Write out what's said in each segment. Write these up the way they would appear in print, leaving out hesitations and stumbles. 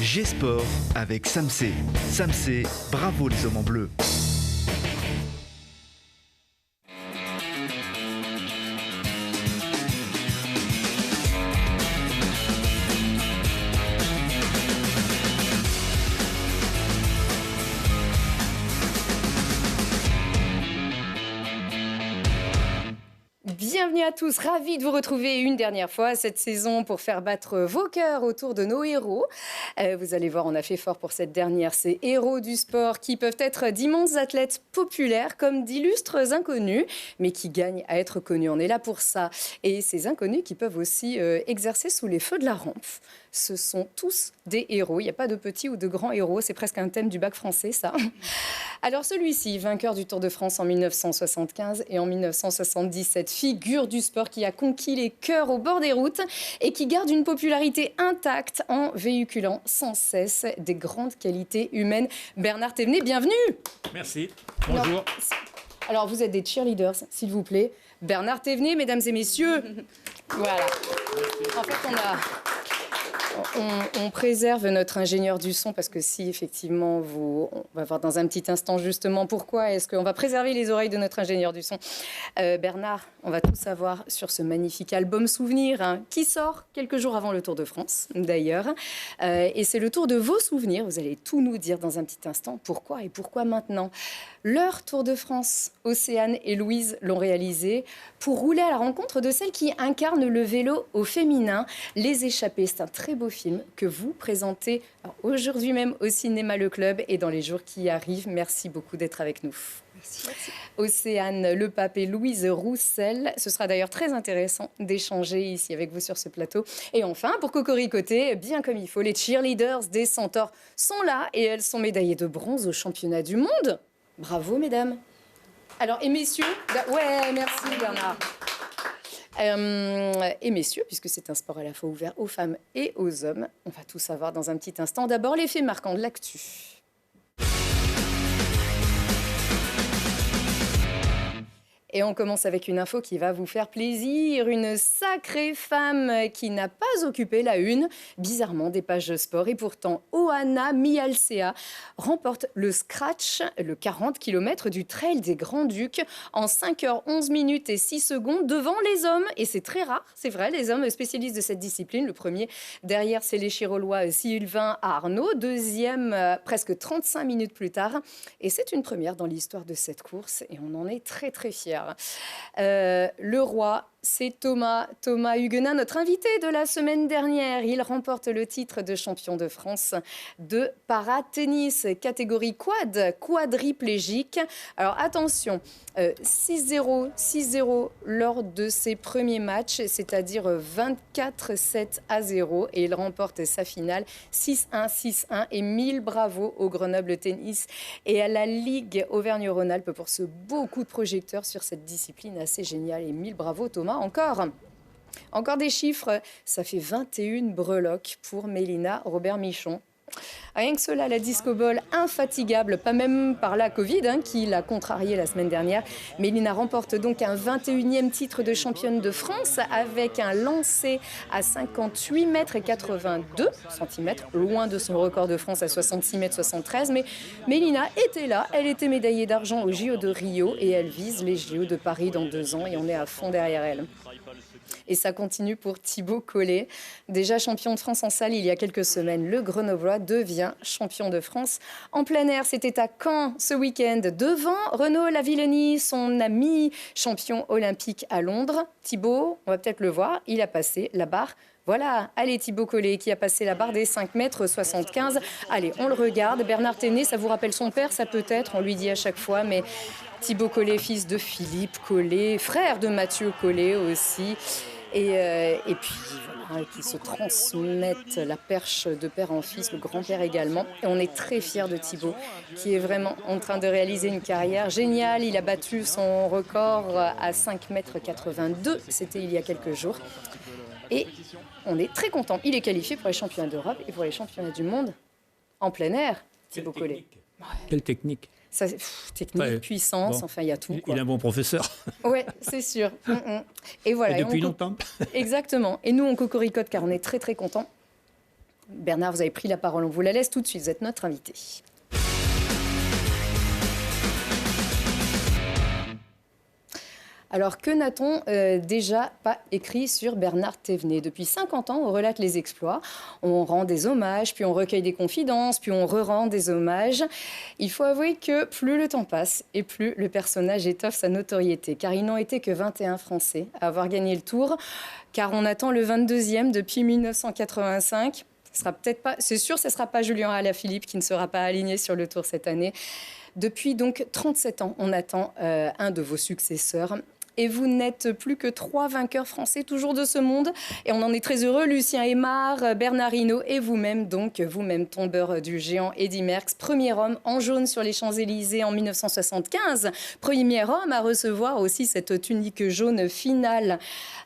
G-Sport avec Samsé. Samsé, bravo les hommes en bleu. Bienvenue à tous, ravi de vous retrouver une dernière fois cette saison pour faire battre vos cœurs autour de nos héros. Vous allez voir, on a fait fort pour cette dernière. Ces héros du sport qui peuvent être d'immenses athlètes populaires comme d'illustres inconnus, mais qui gagnent à être connus. On est là pour ça. Et ces inconnus qui peuvent aussi exercer sous les feux de la rampe. Ce sont tous des héros. Il n'y a pas de petits ou de grands héros. C'est presque un thème du bac français, ça. Alors celui-ci, vainqueur du Tour de France en 1975 et en 1977, figure du sport qui a conquis les cœurs au bord des routes et qui garde une popularité intacte en véhiculant sans cesse des grandes qualités humaines. Bernard Thévenet, bienvenue. Merci. Bonjour. Alors vous êtes des cheerleaders, s'il vous plaît. Bernard Thévenet, mesdames et messieurs. Voilà. En fait, on préserve notre ingénieur du son parce que si effectivement on va voir dans un petit instant justement pourquoi est-ce qu'on va préserver les oreilles de notre ingénieur du son. Bernard, on va tout savoir sur ce magnifique album Souvenirs qui sort quelques jours avant le Tour de France d'ailleurs. Et c'est le tour de vos souvenirs. Vous allez tout nous dire dans un petit instant pourquoi et pourquoi maintenant. Leur Tour de France, Océane et Louise l'ont réalisé pour rouler à la rencontre de celles qui incarnent le vélo au féminin. Les Échappées, c'est un très beau film que vous présentez aujourd'hui même au Cinéma Le Club et dans les jours qui arrivent. Merci beaucoup d'être avec nous. Merci. Océane Le Pape et Louise Roussel. Ce sera d'ailleurs très intéressant d'échanger ici avec vous sur ce plateau. Et enfin, pour cocoricoter, bien comme il faut, les cheerleaders des Centaures sont là et elles sont médaillées de bronze au championnat du monde. Bravo, mesdames. Alors, et messieurs, ouais, merci Bernard. Et messieurs, puisque c'est un sport à la fois ouvert aux femmes et aux hommes, on va tout savoir dans un petit instant. D'abord, les faits marquants de l'actu. Et on commence avec une info qui va vous faire plaisir. Une sacrée femme qui n'a pas occupé la une, bizarrement, des pages de sport. Et pourtant, Oana Mialcea remporte le scratch, le 40 km du Trail des Grands-Ducs en 5h11 minutes et 6 secondes devant les hommes. Et c'est très rare, c'est vrai, les hommes spécialistes de cette discipline. Le premier, derrière, c'est les Chirolois Sylvain Arnaud. Deuxième, presque 35 minutes plus tard. Et c'est une première dans l'histoire de cette course. Et on en est très, très fiers. Le roi, c'est Thomas Huguenin, notre invité de la semaine dernière. Il remporte le titre de champion de France de para-tennis, catégorie quadriplégique. Alors attention, 6-0, 6-0 lors de ses premiers matchs, c'est-à-dire 24-7-0. Et il remporte sa finale 6-1, 6-1. Et 1000 bravos au Grenoble Tennis et à la Ligue Auvergne-Rhône-Alpes pour ce beau coup de projecteur sur cette discipline assez géniale. Et 1000 bravos Thomas. Encore des chiffres, ça fait 21 breloques pour Mélina Robert-Michon. Rien que cela, la disco ball infatigable, pas même par la Covid qui l'a contrariée la semaine dernière. Mélina remporte donc un 21e titre de championne de France avec un lancer à 58 mètres et 82 centimètres, loin de son record de France à 66 mètres 73. Mais Mélina était là, elle était médaillée d'argent aux JO de Rio et elle vise les JO de Paris dans 2 ans et on est à fond derrière elle. Et ça continue pour Thibaut Collet. Déjà champion de France en salle il y a quelques semaines, le Grenoblois devient champion de France en plein air. C'était à Caen ce week-end, devant Renaud Lavillenie, son ami champion olympique à Londres. Thibaut, on va peut-être le voir, il a passé la barre. Voilà, allez Thibaut Collet qui a passé la barre des 5,75 m. Allez, on le regarde. Bernard Thévenet, ça vous rappelle son père, ça peut-être, on lui dit à chaque fois, mais Thibaut Collet, fils de Philippe Collet, frère de Mathieu Collet aussi. Et puis, voilà, qui se transmettent la perche de père en fils, le grand-père également. Et on est très fiers de Thibaut, qui est vraiment en train de réaliser une carrière géniale. Il a battu son record à 5,82 m. C'était il y a quelques jours. Et on est très content. Il est qualifié pour les championnats d'Europe et pour les championnats du monde en plein air, Thibaut Collet. Quelle technique. Ça, technique, ouais, puissance, bon, enfin, il y a tout. Il est un bon professeur. Oui, c'est sûr. Et voilà. Et depuis longtemps. Exactement. Et nous, on cocoricote car on est très, très contents. Bernard, vous avez pris la parole, on vous la laisse tout de suite, vous êtes notre invité. Alors, que n'a-t-on déjà pas écrit sur Bernard Thévenet? Depuis 50 ans, on relate les exploits, on rend des hommages, puis on recueille des confidences, puis on re-rend des hommages. Il faut avouer que plus le temps passe et plus le personnage étoffe sa notoriété, car ils n'ont été que 21 Français à avoir gagné le Tour, car on attend le 22e depuis 1985. Ce sera peut-être pas, c'est sûr, ce ne sera pas Julien Alaphilippe qui ne sera pas aligné sur le Tour cette année. Depuis donc 37 ans, on attend un de vos successeurs. Et vous n'êtes plus que 3 vainqueurs français, toujours de ce monde. Et on en est très heureux. Lucien Aymar, Bernard Hinault et vous-même, donc vous-même tombeur du géant Eddy Merckx, premier homme en jaune sur les Champs-Élysées en 1975. Premier homme à recevoir aussi cette tunique jaune finale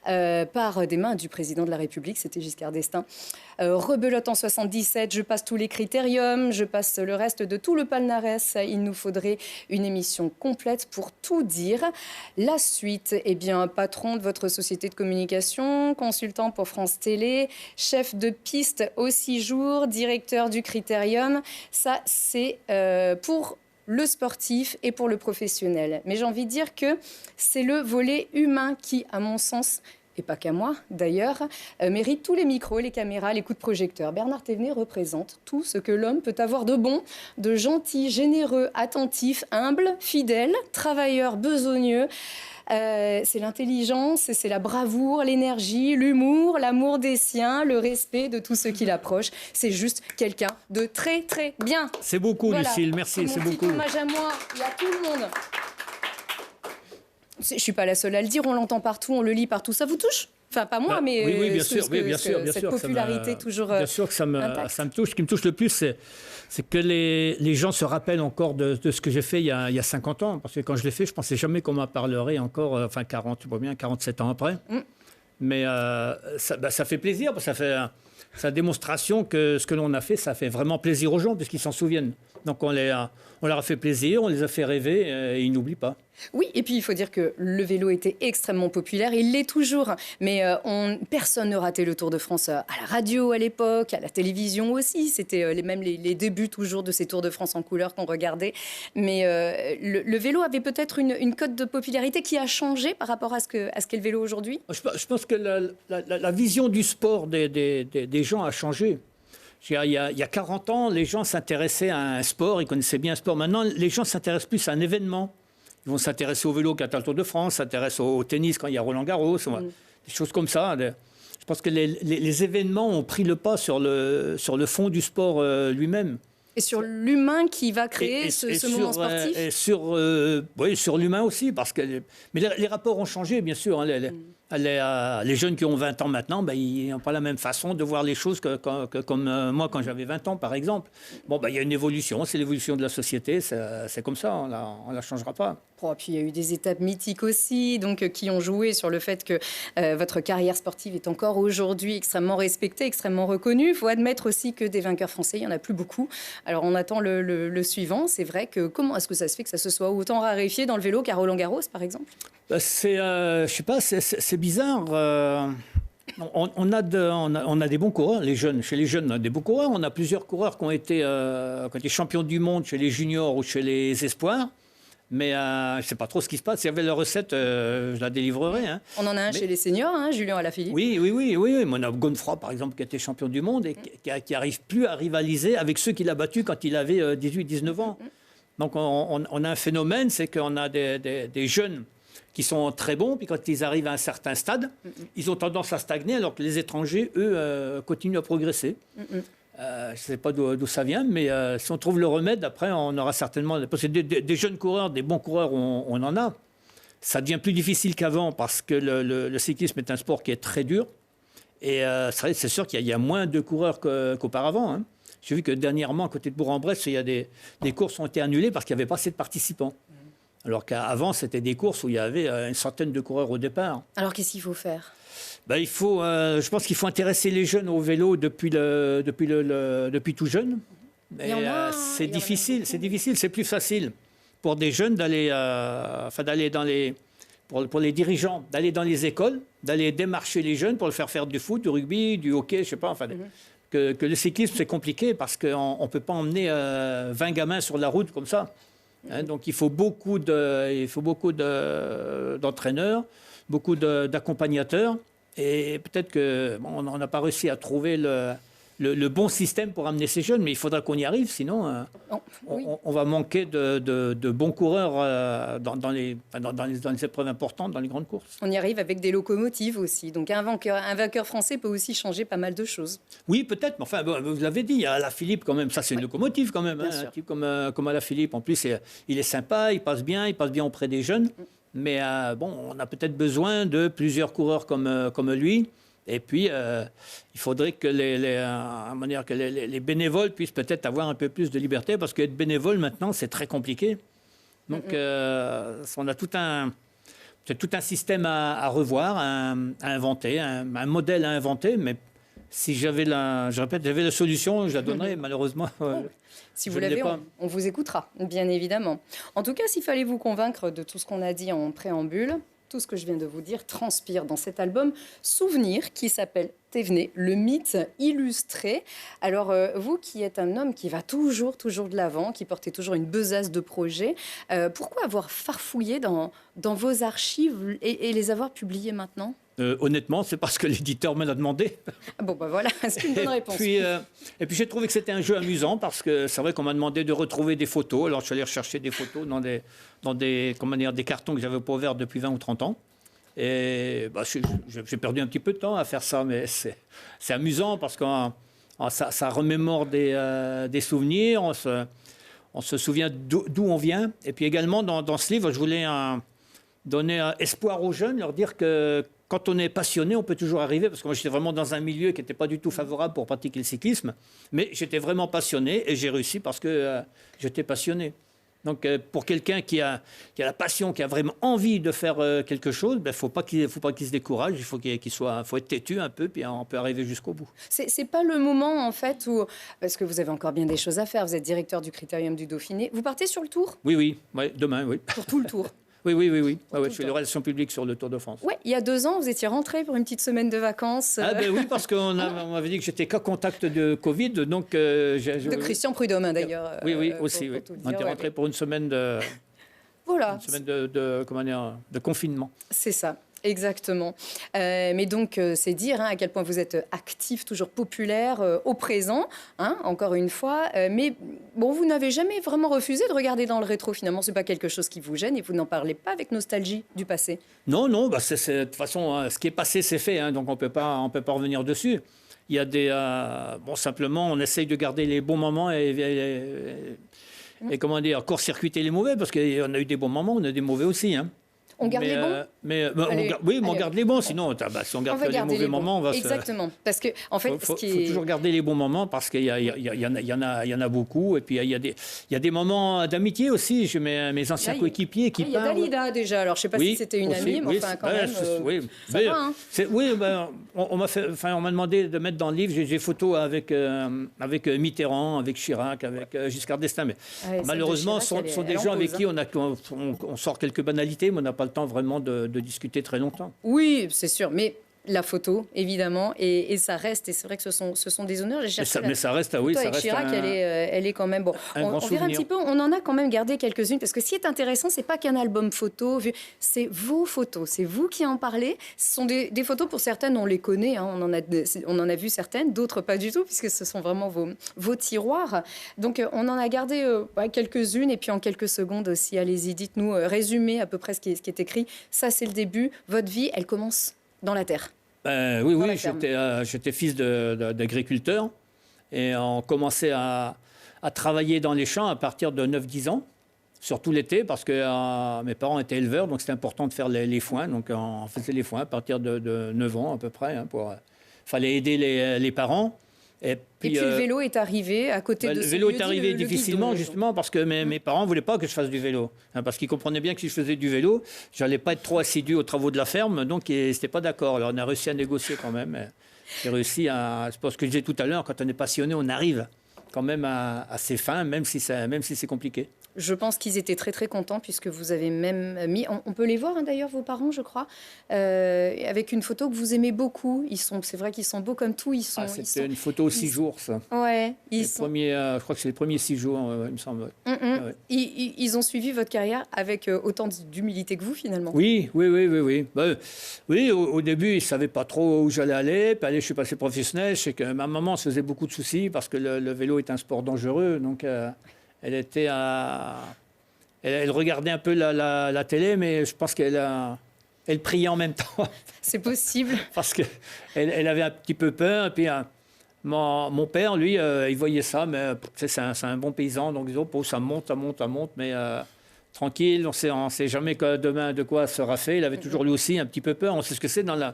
par des mains du président de la République, c'était Giscard d'Estaing. Rebelote en 77, je passe tous les critériums, je passe le reste de tout le palmarès. Il nous faudrait une émission complète pour tout dire. La suite, eh bien, patron de votre société de communication, consultant pour France Télé, chef de piste au 6 jours, directeur du critérium. Ça, c'est pour le sportif et pour le professionnel. Mais j'ai envie de dire que c'est le volet humain qui, à mon sens, et pas qu'à moi d'ailleurs, mérite tous les micros, les caméras, les coups de projecteur. Bernard Thévenet représente tout ce que l'homme peut avoir de bon, de gentil, généreux, attentif, humble, fidèle, travailleur, besogneux. C'est l'intelligence, c'est la bravoure, l'énergie, l'humour, l'amour des siens, le respect de tous ceux qui l'approchent. C'est juste quelqu'un de très très bien. C'est beaucoup, voilà. Lucille, merci, c'est beaucoup. Hommage à moi, il y a tout le monde. Je ne suis pas la seule à le dire, on l'entend partout, on le lit partout. Ça vous touche ? Enfin, pas moi, mais oui, bien sûr, bien sûr. Cette popularité toujours bien sûr que ça me touche. Ce qui me touche le plus, c'est que les gens se rappellent encore de ce que j'ai fait il y a 50 ans. Parce que quand je l'ai fait, je ne pensais jamais qu'on m'en parlerait encore, 47 ans après. Mais ça fait plaisir, parce que ça fait la démonstration que ce que l'on a fait, ça fait vraiment plaisir aux gens, puisqu'ils s'en souviennent. Donc on leur a fait plaisir, on les a fait rêver, et ils n'oublient pas. Oui, et puis il faut dire que le vélo était extrêmement populaire, il l'est toujours, mais personne ne ratait le Tour de France à la radio à l'époque, à la télévision aussi, c'était même les débuts toujours de ces Tours de France en couleur qu'on regardait, mais le vélo avait peut-être une cote de popularité qui a changé par rapport à ce qu'est le vélo aujourd'hui. Je pense que la vision du sport des gens a changé. Il y a 40 ans, les gens s'intéressaient à un sport, ils connaissaient bien un sport. Maintenant, les gens s'intéressent plus à un événement. Ils vont s'intéresser au vélo quand il y a le Tour de France, s'intéressent au tennis quand il y a Roland-Garros, des choses comme ça. Je pense que les événements ont pris le pas sur le fond du sport lui-même. Et sur l'humain qui va créer ce moment sportif. Et sur l'humain aussi, mais les rapports ont changé, bien sûr. Les jeunes qui ont 20 ans maintenant, ils n'ont pas la même façon de voir les choses comme moi quand j'avais 20 ans, par exemple. Il y a une évolution, c'est l'évolution de la société, c'est comme ça, on ne la changera pas. Puis il y a eu des étapes mythiques aussi, donc qui ont joué sur le fait que votre carrière sportive est encore aujourd'hui extrêmement respectée, extrêmement reconnue. Il faut admettre aussi que des vainqueurs français, il n'y en a plus beaucoup. Alors on attend le suivant. C'est vrai que comment est-ce que ça se fait que ça se soit autant raréfié dans le vélo qu'à Roland-Garros, par exemple ? Je sais pas, c'est bizarre. On a des bons coureurs, les jeunes. Chez les jeunes, on a des bons coureurs. On a plusieurs coureurs qui ont été champions du monde chez les juniors ou chez les espoirs. Mais je ne sais pas trop ce qui se passe. S'il y avait la recette, je la délivrerai. On en a un chez les seniors, Julien Alaphilippe. Oui. On a Gonfroy, par exemple, qui a été champion du monde et qui n'arrive plus à rivaliser avec ceux qu'il a battus quand il avait 18-19 ans. Donc on a un phénomène, c'est qu'on a des jeunes qui sont très bons, puis quand ils arrivent à un certain stade, ils ont tendance à stagner, alors que les étrangers, eux, continuent à progresser. Je ne sais pas d'où ça vient, mais si on trouve le remède, après, on aura certainement... Parce que des jeunes coureurs, des bons coureurs, on en a. Ça devient plus difficile qu'avant, parce que le cyclisme est un sport qui est très dur. Et c'est sûr qu'il y a moins de coureurs qu'auparavant. J'ai vu que dernièrement, à côté de Bourg-en-Bresse, il y a des courses qui ont été annulées parce qu'il n'y avait pas assez de participants. Alors qu'avant, c'était des courses où il y avait une centaine de coureurs au départ. Alors qu'est-ce qu'il faut faire ? Je pense qu'il faut intéresser les jeunes au vélo depuis tout jeune. C'est difficile, c'est plus facile pour des jeunes d'aller dans les... Pour les dirigeants, d'aller dans les écoles, d'aller démarcher les jeunes pour le faire du foot, du rugby, du hockey, je ne sais pas, que le cyclisme, c'est compliqué parce qu'on ne peut pas emmener 20 gamins sur la route comme ça. Hein, donc, il faut beaucoup d'entraîneurs, beaucoup d'accompagnateurs. Et peut-être qu'on n'a pas réussi à trouver le bon système pour amener ces jeunes, mais il faudra qu'on y arrive, sinon on va manquer de bons coureurs dans les épreuves importantes, dans les grandes courses. On y arrive avec des locomotives aussi. Donc un vainqueur français peut aussi changer pas mal de choses. Oui, peut-être, mais enfin, vous l'avez dit, Alaphilippe quand même, ça c'est une locomotive quand même, hein, un type comme Alaphilippe. En plus, il est sympa, il passe bien auprès des jeunes. Mais on a peut-être besoin de plusieurs coureurs comme lui. Et puis, il faudrait que les bénévoles puissent peut-être avoir un peu plus de liberté, parce qu'être bénévole maintenant, c'est très compliqué. Donc, on a tout un système à revoir, à inventer, un modèle à inventer. Mais si j'avais la solution, je la donnerais. Malheureusement, si vous l'avez, on vous écoutera, bien évidemment. En tout cas, s'il fallait vous convaincre de tout ce qu'on a dit en préambule, tout ce que je viens de vous dire transpire dans cet album Souvenir qui s'appelle Thévenet, le mythe illustré. Alors, vous qui êtes un homme qui va toujours de l'avant, qui portez toujours une besace de projets, pourquoi avoir farfouillé dans vos archives et les avoir publiés maintenant ? Honnêtement, c'est parce que l'éditeur me l'a demandé. Bon, voilà, c'est une bonne réponse. Et puis j'ai trouvé que c'était un jeu amusant, parce que c'est vrai qu'on m'a demandé de retrouver des photos. Alors je suis allé rechercher des photos dans des cartons que j'avais pas ouverts depuis 20 ou 30 ans. Et j'ai perdu un petit peu de temps à faire ça, mais c'est amusant parce que ça remémore des souvenirs, on se souvient d'où on vient. Et puis également, dans ce livre, je voulais donner espoir aux jeunes, leur dire que quand on est passionné, on peut toujours arriver, parce que moi j'étais vraiment dans un milieu qui n'était pas du tout favorable pour pratiquer le cyclisme, mais j'étais vraiment passionné et j'ai réussi parce que j'étais passionné. Donc pour quelqu'un qui a la passion, qui a vraiment envie de faire quelque chose, faut pas qu'il se décourage, faut être têtu un peu, puis on peut arriver jusqu'au bout. C'est pas le moment en fait où, parce que vous avez encore bien des choses à faire, vous êtes directeur du Critérium du Dauphiné, vous partez sur le Tour ? Oui, demain, oui. Pour tout le Tour. Oui. Je fais les relations publiques sur le Tour de France. Oui, il y a 2 ans, vous étiez rentré pour une petite semaine de vacances. Oui, parce qu'on m'avait dit que j'étais cas contact de Covid, donc... de Christian Prudhomme, d'ailleurs. Oui, aussi. On était rentré pour une semaine de... Voilà. Une semaine de confinement. C'est ça. Exactement. Mais donc, c'est dire à quel point vous êtes actif, toujours populaire, au présent, encore une fois. Mais bon, vous n'avez jamais vraiment refusé de regarder dans le rétro, finalement. Ce n'est pas quelque chose qui vous gêne et vous n'en parlez pas avec nostalgie du passé. Non, de toute façon, ce qui est passé, c'est fait. Donc, on peut pas revenir dessus. Il y a simplement, on essaye de garder les bons moments et court-circuiter les mauvais, parce qu'on a eu des bons moments, on a des mauvais aussi. On garde les bons. On garde les bons. Sinon, si on garde les mauvais moments, on va Exactement. Parce que, en fait, faut toujours garder les bons moments, parce qu'il y en a beaucoup. Et puis, il y a des moments d'amitié aussi. Je mets mes anciens coéquipiers qui parlent. Il y a Dalida, déjà. Alors, je ne sais pas si c'était une amie, mais enfin, quand même... On m'a demandé de mettre dans le livre, j'ai des photos avec Mitterrand, avec Chirac, avec Giscard d'Estaing. Mais malheureusement, ce sont des gens avec qui on sort quelques banalités, mais on n'a pas le temps vraiment de discuter très longtemps. Oui, c'est sûr, mais la photo, évidemment, et ça reste, et c'est vrai que ce sont des honneurs. Mais ça reste, oui, ça reste Chirac, elle est quand même... Bon, on verra un petit peu, on en a quand même gardé quelques-unes, parce que ce qui est intéressant, c'est pas qu'un album photo, c'est vos photos, c'est vous qui en parlez. Ce sont des photos, pour certaines, on les connaît, on en a vu certaines, d'autres pas du tout, puisque ce sont vraiment vos tiroirs. Donc, on en a gardé quelques-unes, et puis en quelques secondes aussi, allez-y, dites-nous, résumez à peu près ce qui est écrit. Ça, c'est le début. Votre vie, elle commence dans la terre. Oui, j'étais fils d'agriculteur et on commençait à travailler dans les champs à partir de 9-10 ans, surtout l'été, parce que mes parents étaient éleveurs, donc c'était important de faire les foins. Donc on faisait les foins à partir de 9 ans à peu près. Fallait aider les parents. Et puis le vélo est arrivé à côté de ce Le vélo est arrivé difficilement, justement, parce que mes parents ne voulaient pas que je fasse du vélo. Parce qu'ils comprenaient bien que si je faisais du vélo, je n'allais pas être trop assidu aux travaux de la ferme, donc ils n'étaient pas d'accord. Alors on a réussi à négocier quand même. J'ai réussi c'est parce que je disais tout à l'heure, quand on est passionné, on arrive quand même à ses fins, même si c'est compliqué. Je pense qu'ils étaient très très contents puisque vous avez même mis, on peut les voir hein, d'ailleurs vos parents je crois, avec une photo que vous aimez beaucoup. C'est vrai qu'ils sont beaux comme tout. C'était une photo aux 6 jours ça. Ouais, je crois que c'est les premiers 6 jours il me semble. Ouais. Ils ont suivi votre carrière avec autant d'humilité que vous finalement. Oui. Oui, au début ils savaient pas trop où j'allais aller. Puis allez, je suis passé professionnel. Je sais que ma maman se faisait beaucoup de soucis parce que le vélo est un sport dangereux, donc. Elle était elle regardait un peu la télé, mais je pense elle priait en même temps. C'est possible. Parce qu'elle avait un petit peu peur. Et puis mon père, lui, il voyait ça, mais c'est un bon paysan, donc ça monte, mais tranquille, on ne sait jamais demain de quoi sera fait. Il avait toujours lui aussi un petit peu peur. On sait ce que c'est dans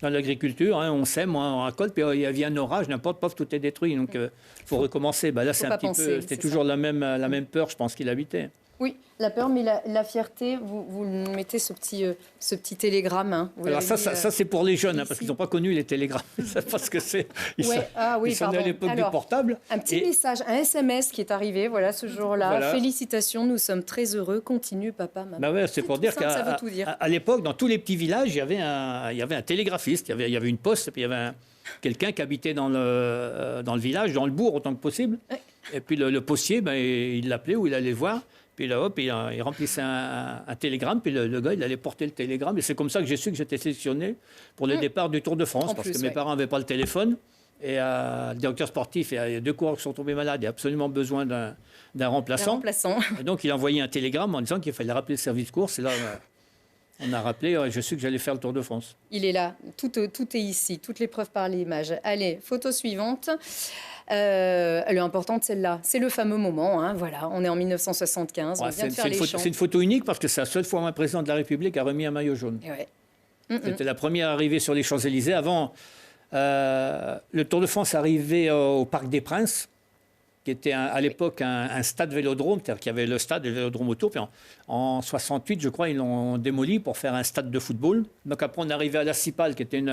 l'agriculture, hein, on sème, on récolte, puis il y a un orage, n'importe, pof, tout est détruit. Donc, il faut recommencer. Là, c'est un petit peu, c'était toujours la même peur, je pense, qu'il habitait. Oui, la peur, mais la fierté, vous mettez ce petit télégramme. Hein, alors ça, c'est pour les jeunes, hein, parce qu'ils n'ont pas connu les télégrammes. Parce que ils sont nés à l'époque du portable. Un petit message, un SMS qui est arrivé, voilà, ce jour-là. Voilà. Félicitations, nous sommes très heureux. Continue, papa, maman. Ouais, c'est pour dire qu'à l'époque, dans tous les petits villages, il y avait un télégraphiste, il y avait une poste, et puis il y avait quelqu'un qui habitait dans le village, dans le bourg, autant que possible. Ouais. Et puis le postier, il l'appelait ou il allait voir. Puis là, hop, il remplissait un télégramme, puis le gars, il allait porter le télégramme. Et c'est comme ça que j'ai su que j'étais sélectionné pour le départ du Tour de France, parce que mes parents n'avaient pas le téléphone. Et le directeur sportif, il y a 2 coureurs qui sont tombés malades, il y a absolument besoin d'un remplaçant. Et donc, il a envoyé un télégramme en disant qu'il fallait rappeler le service de course. Et là, on a rappelé, je sais que j'allais faire le Tour de France. Il est là, tout est ici, toutes les preuves par l'image. Allez, photo suivante. Elle est importante celle-là. C'est le fameux moment, hein, voilà, on est en 1975, on vient de faire les champs. C'est une photo unique parce que c'est la seule fois où un président de la République a remis un maillot jaune. Ouais. C'était la première arrivée sur les Champs-Élysées. Avant, le Tour de France arrivait au Parc des Princes, qui était à l'époque un stade vélodrome, c'est-à-dire qu'il y avait le stade et le vélodrome autour. Puis en 68, je crois, ils l'ont démoli pour faire un stade de football. Donc après, on est arrivé à la Cipale, qui était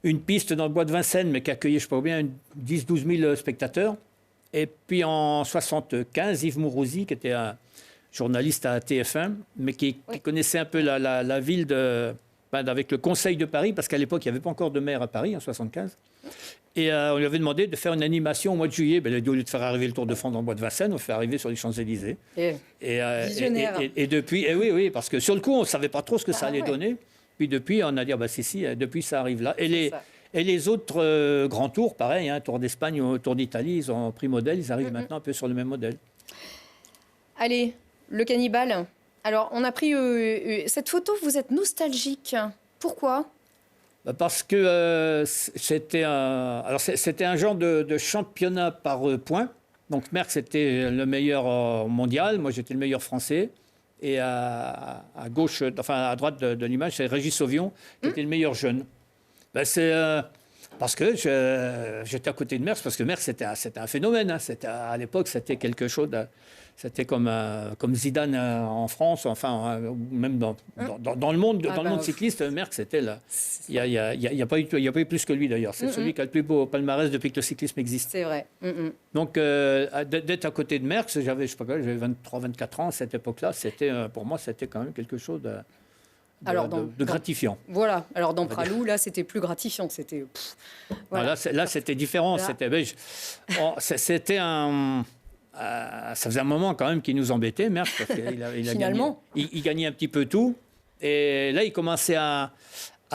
une piste dans le bois de Vincennes, mais qui accueillait, je ne sais pas bien, 10-12 000 spectateurs. Et puis en 75, Yves Mourouzi, qui était un journaliste à TF1, mais qui connaissait un peu la ville avec le Conseil de Paris, parce qu'à l'époque, il n'y avait pas encore de maire à Paris, en 75. Et on lui avait demandé de faire une animation au mois de juillet. Il a dit, au lieu de faire arriver le Tour de France dans le bois de Vincennes, on fait arriver sur les Champs-Élysées. Visionnaire. Et depuis, oui, parce que sur le coup, on ne savait pas trop ce que ça allait donner. Puis depuis, on a dit, depuis, ça arrive là. Et les autres grands tours, pareil, hein, Tour d'Espagne ou Tour d'Italie, ils ont pris modèle, ils arrivent maintenant un peu sur le même modèle. Allez, le cannibale. Alors, on a pris cette photo, vous êtes nostalgique. Pourquoi ? Parce que c'était un genre de championnat par points. Donc Merckx était le meilleur mondial, moi j'étais le meilleur français. Et à gauche, à droite de l'image, c'est Régis Sauvion qui était le meilleur jeune. C'est parce que j'étais à côté de Merckx, parce que Merckx c'était un phénomène. Hein. À l'époque, c'était quelque chose. C'était comme Zidane en France, même dans le monde, dans le monde cycliste, Merckx, c'était là. Il n'y a pas eu plus que lui d'ailleurs. C'est celui qui a le plus beau palmarès depuis que le cyclisme existe. C'est vrai. Donc, d'être à côté de Merckx, j'avais 23-24 ans à cette époque-là. Pour moi, c'était quand même quelque chose de gratifiant. Voilà. Alors, dans Pralou, là, c'était plus gratifiant. C'était. Voilà. Là, c'était différent. Là. C'était un. Ça faisait un moment quand même qu'il nous embêtait, Merckx, parce qu'il gagnait un petit peu tout. Et là, il commençait à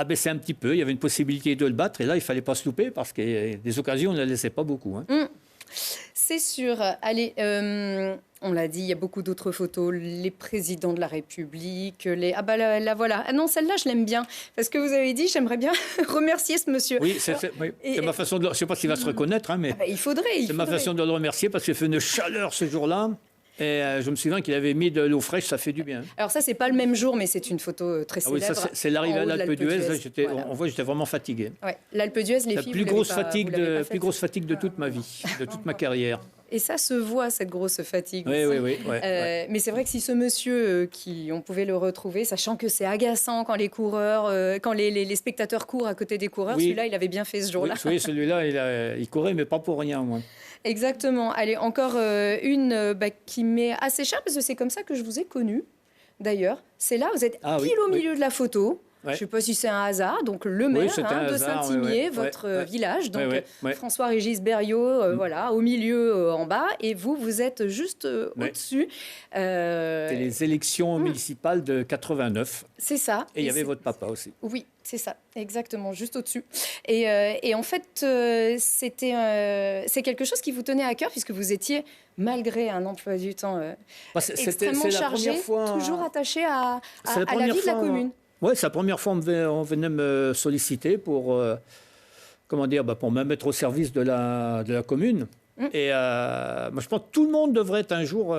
baisser un petit peu. Il y avait une possibilité de le battre. Et là, il ne fallait pas se louper parce que des occasions, on ne les laissait pas beaucoup. Hein. C'est sûr. Allez, on l'a dit, il y a beaucoup d'autres photos. Les présidents de la République. La voilà. Ah non, celle-là, je l'aime bien. Parce que vous avez dit, j'aimerais bien remercier ce monsieur. Oui, c'est ma façon de... Je ne sais pas s'il va se reconnaître, hein, mais il faudrait. C'est ma façon de le remercier parce qu'il fait une chaleur ce jour-là. Et je me souviens qu'il avait mis de l'eau fraîche, ça fait du bien. Alors ça, c'est pas le même jour, mais c'est une photo très célèbre. Oui, c'est l'arrivée à l'Alpe d'Huez. On voit que j'étais vraiment fatigué. Ouais, l'Alpe d'Huez, les filles, la plus grosse fatigue de toute ma vie, de toute ma carrière. Et ça se voit, cette grosse fatigue. Oui, aussi. oui, oui. Ouais. Mais c'est vrai que si ce monsieur, on pouvait le retrouver, sachant que c'est agaçant quand les coureurs, quand les spectateurs courent à côté des coureurs, Oui. celui-là, il avait bien fait ce jour-là. Oui, celui-là, il courait, mais pas pour rien, moi. Exactement. Allez, encore une qui m'est assez chère, parce que c'est comme ça que je vous ai connu, d'ailleurs. C'est là, vous êtes pile au milieu de la photo. Ouais. Je ne sais pas si c'est un hasard. Donc, le maire de Saint-Imier, votre village. Donc, François-Régis Berriot, voilà, au milieu, en bas. Et vous êtes juste au-dessus. C'était les élections municipales de 89. C'est ça. Et il y avait votre papa aussi. Oui, c'est ça, exactement, juste au-dessus. Et en fait, c'est quelque chose qui vous tenait à cœur, puisque vous étiez, malgré un emploi du temps extrêmement chargé, toujours attaché à la vie de la commune. Oui, c'est la première fois on venait me solliciter pour, pour me mettre au service de la commune. Et moi, je pense que tout le monde devrait être un jour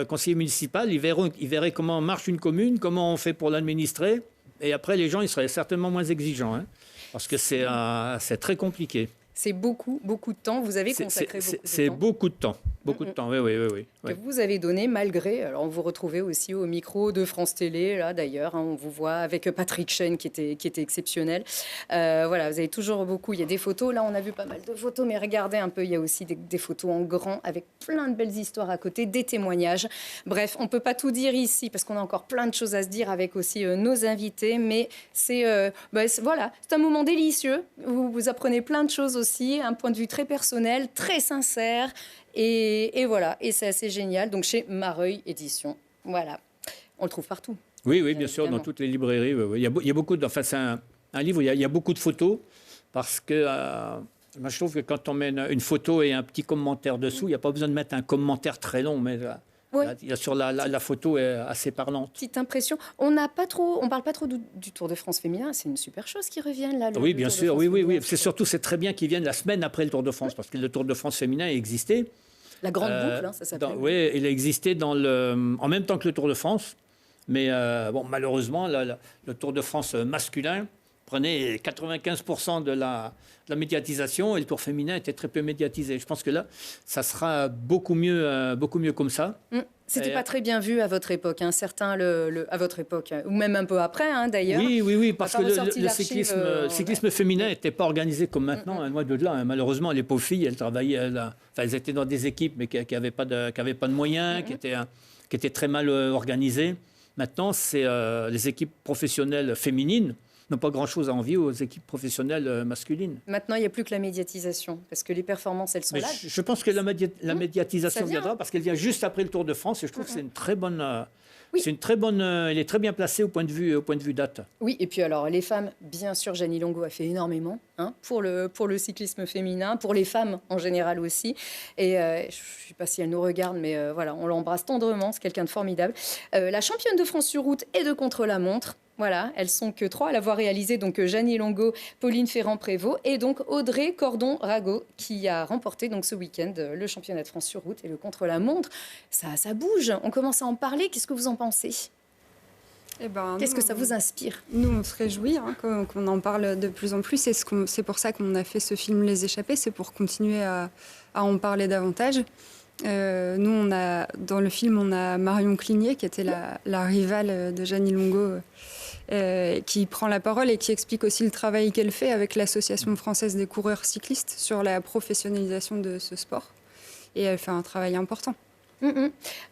conseiller municipal. Ils verraient comment marche une commune, comment on fait pour l'administrer. Et après, les gens, ils seraient certainement moins exigeants, parce que c'est très compliqué. C'est beaucoup de temps. Vous avez consacré beaucoup de temps. C'est beaucoup de temps. Beaucoup de temps, oui. Que vous avez donné malgré. Alors, on vous retrouvait aussi au micro de France Télé, là d'ailleurs. On vous voit avec Patrick Chen qui était exceptionnel. Voilà, vous avez toujours beaucoup. Il y a des photos. Là, on a vu pas mal de photos, mais regardez un peu. Il y a aussi des photos en grand avec plein de belles histoires à côté, des témoignages. Bref, on ne peut pas tout dire ici parce qu'on a encore plein de choses à se dire avec aussi nos invités. Mais c'est un moment délicieux. Vous apprenez plein de choses aussi, un point de vue très personnel, très sincère. Et voilà, et c'est assez génial. Donc chez Mareuil Édition, voilà, on le trouve partout. Oui, bien sûr, dans toutes les librairies. Il y a beaucoup de. Enfin, c'est un livre où il y a beaucoup de photos, parce que moi, je trouve que quand on met une photo et un petit commentaire dessous, il n'y a pas besoin de mettre un commentaire très long, mais sur la photo est assez parlante. Petite impression. On parle pas trop du Tour de France féminin. C'est une super chose qui revienne là. Oui, bien sûr. Oui. C'est très bien qu'ils viennent la semaine après le Tour de France, parce que le Tour de France féminin existait. La grande boucle, ça s'appelle. Oui, il a existé en même temps que le Tour de France. Mais malheureusement, le Tour de France masculin prenait 95% de la médiatisation, et le Tour féminin était très peu médiatisé. Je pense que là, ça sera beaucoup mieux comme ça. C'était pas très bien vu à votre époque, certains à votre époque, ou même un peu après, d'ailleurs. Oui, parce que le cyclisme féminin n'était pas organisé comme maintenant, loin de là. Malheureusement, les pauvres filles, elles travaillaient, elles étaient dans des équipes, mais qui n'avaient pas de moyens, qui étaient très mal organisées. Maintenant, c'est les équipes professionnelles féminines n'ont pas grand-chose à envier aux équipes professionnelles masculines. Maintenant, il n'y a plus que la médiatisation, parce que les performances, elles sont là. Je pense que la médiatisation viendra, parce qu'elle vient juste après le Tour de France, et je trouve que c'est une très bonne... elle est très bien placée au point de vue date. Oui, et puis alors, les femmes, bien sûr, Jeannie Longo a fait énormément pour le cyclisme féminin, pour les femmes en général aussi. Et je ne sais pas si elle nous regarde, mais voilà, on l'embrasse tendrement, c'est quelqu'un de formidable. La championne de France sur route et de contre-la-montre. Voilà, elles sont que 3 à l'avoir réalisé, donc Jeannie Longo, Pauline Ferrand-Prévot et donc Audrey Cordon-Rago qui a remporté donc ce week-end le championnat de France sur route et le contre-la-montre. Ça bouge, on commence à en parler. Qu'est-ce que vous en pensez ? Qu'est-ce que ça vous inspire ? Nous, on se réjouit qu'on en parle de plus en plus. Et c'est pour ça qu'on a fait ce film Les Échappés, c'est pour continuer à en parler davantage. Nous, dans le film, on a Marion Cligné, qui était la rivale de Jeannie Longo, qui prend la parole et qui explique aussi le travail qu'elle fait avec l'Association française des coureurs cyclistes sur la professionnalisation de ce sport. Et elle fait un travail important.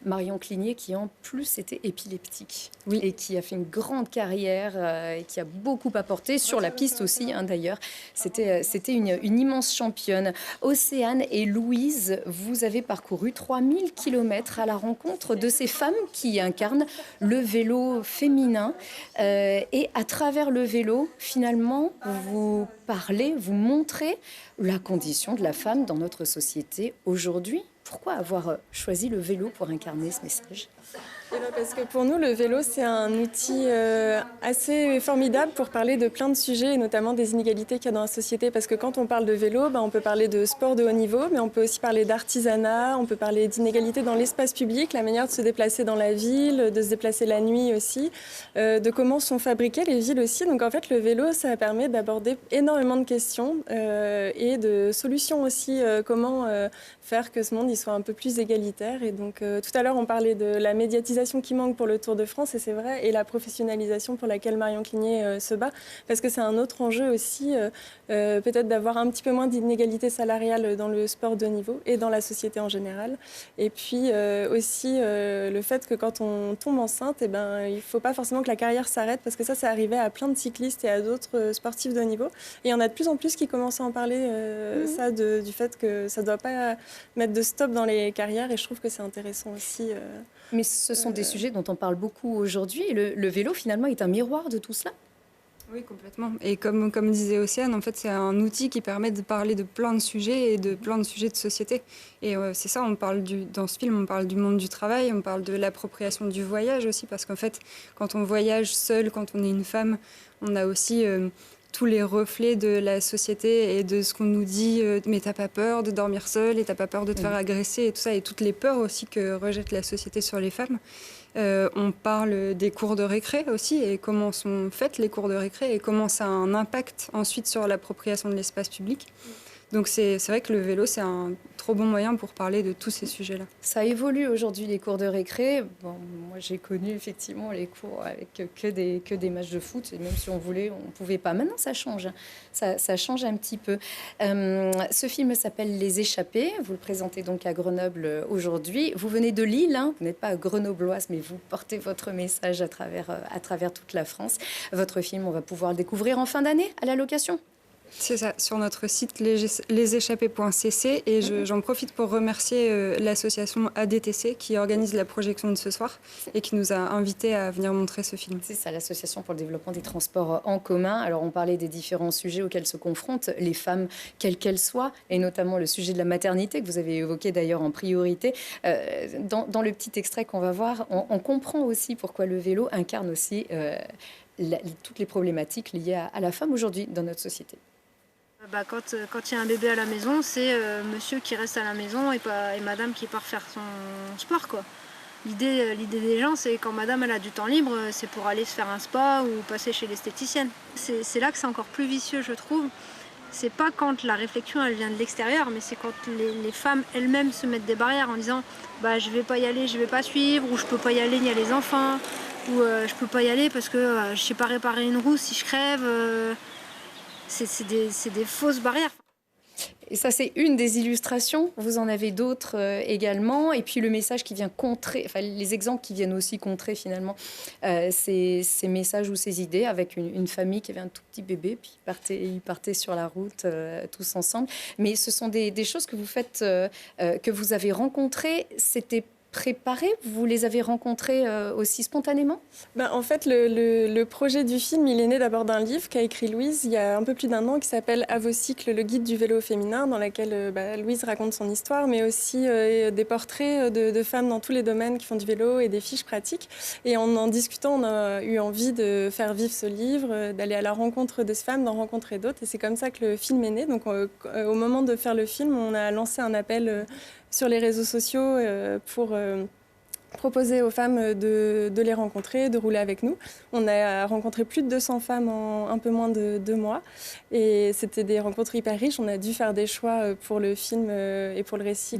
Marion Cligné, qui en plus était épileptique et qui a fait une grande carrière et qui a beaucoup apporté sur la piste aussi, d'ailleurs. C'était une immense championne. Océane et Louise, vous avez parcouru 3000 km à la rencontre de ces femmes qui incarnent le vélo féminin. Et à travers le vélo, finalement, vous parlez, vous montrez la condition de la femme dans notre société aujourd'hui. Pourquoi avoir choisi le vélo pour incarner ce message ? Parce que pour nous, le vélo, c'est un outil assez formidable pour parler de plein de sujets, et notamment des inégalités qu'il y a dans la société. Parce que quand on parle de vélo, on peut parler de sport de haut niveau, mais on peut aussi parler d'artisanat, on peut parler d'inégalités dans l'espace public, la manière de se déplacer dans la ville, de se déplacer la nuit aussi, de comment sont fabriquées les villes aussi. Donc en fait, le vélo, ça permet d'aborder énormément de questions et de solutions aussi. Comment faire que ce monde il soit un peu plus égalitaire. Et donc tout à l'heure, on parlait de la médiatisation qui manque pour le Tour de France, et c'est vrai, et la professionnalisation pour laquelle Marion Clignet se bat, parce que c'est un autre enjeu aussi, peut-être d'avoir un petit peu moins d'inégalité salariale dans le sport de haut niveau et dans la société en général. Et puis aussi le fait que quand on tombe enceinte, il ne faut pas forcément que la carrière s'arrête, parce que ça, c'est arrivé à plein de cyclistes et à d'autres sportifs de haut niveau. Et il y en a de plus en plus qui commencent à en parler, du fait que ça ne doit pas mettre de stop dans les carrières, et je trouve que c'est intéressant aussi. Mais ce sont des sujets dont on parle beaucoup aujourd'hui. Le vélo, finalement, est un miroir de tout cela. Oui, complètement. Et comme disait Océane, en fait, c'est un outil qui permet de parler de plein de sujets et de plein de sujets de société. Et c'est ça, dans ce film, on parle du monde du travail, on parle de l'appropriation du voyage aussi, parce qu'en fait, quand on voyage seul, quand on est une femme, on a aussi tous les reflets de la société et de ce qu'on nous dit, mais t'as pas peur de dormir seule, et t'as pas peur de te faire agresser, et tout ça, et toutes les peurs aussi que rejette la société sur les femmes. On parle des cours de récré aussi, et comment sont faites les cours de récré, et comment ça a un impact ensuite sur l'appropriation de l'espace public. Donc c'est vrai que le vélo, c'est un trop bon moyen pour parler de tous ces sujets-là. Ça évolue aujourd'hui, les cours de récré. Bon, moi, j'ai connu effectivement les cours avec que des matchs de foot. Et même si on voulait, on ne pouvait pas. Maintenant, ça change. Ça change un petit peu. Ce film s'appelle Les Échappés. Vous le présentez donc à Grenoble aujourd'hui. Vous venez de Lille, hein. Vous n'êtes pas grenobloise, mais vous portez votre message à travers toute la France. Votre film, on va pouvoir le découvrir en fin d'année à la location. C'est ça, sur notre site leséchappés.cc, et j'en profite pour remercier l'association ADTC qui organise la projection de ce soir et qui nous a invités à venir montrer ce film. C'est ça, l'Association pour le développement des transports en commun. Alors on parlait des différents sujets auxquels se confrontent les femmes, quelles qu'elles soient, et notamment le sujet de la maternité que vous avez évoqué d'ailleurs en priorité. Dans le petit extrait qu'on va voir, on comprend aussi pourquoi le vélo incarne aussi toutes les problématiques liées à la femme aujourd'hui dans notre société. Quand il y a un bébé à la maison, c'est monsieur qui reste à la maison et madame qui part faire son sport, quoi. L'idée des gens, c'est quand madame elle a du temps libre, c'est pour aller se faire un spa ou passer chez l'esthéticienne. C'est là que c'est encore plus vicieux, je trouve. C'est pas quand la réflexion elle vient de l'extérieur, mais c'est quand les femmes elles-mêmes se mettent des barrières en disant je vais pas y aller, je vais pas suivre, ou je peux pas y aller, il y a les enfants, ou je peux pas y aller parce que je sais pas réparer une roue si je crève. C'est des fausses barrières. Et ça, c'est une des illustrations. Vous en avez d'autres également. Et puis le message qui vient contrer, enfin les exemples qui viennent aussi contrer finalement ces messages ou ces idées, avec une famille qui avait un tout petit bébé, puis ils partaient sur la route tous ensemble. Mais ce sont des choses que vous faites, que vous avez rencontrées. C'était préparé? Vous les avez rencontrés aussi spontanément? En fait, le projet du film, il est né d'abord d'un livre qu'a écrit Louise il y a un peu plus d'un an, qui s'appelle « À vos cycles, le guide du vélo féminin », dans laquelle Louise raconte son histoire, mais aussi des portraits de femmes dans tous les domaines qui font du vélo et des fiches pratiques. Et en discutant, on a eu envie de faire vivre ce livre, d'aller à la rencontre de ces femmes, d'en rencontrer d'autres. Et c'est comme ça que le film est né. Donc au moment de faire le film, on a lancé un appel sur les réseaux sociaux pour proposer aux femmes de les rencontrer, de rouler avec nous. On a rencontré plus de 200 femmes en un peu moins de 2 mois. Et c'était des rencontres hyper riches. On a dû faire des choix pour le film et pour le récit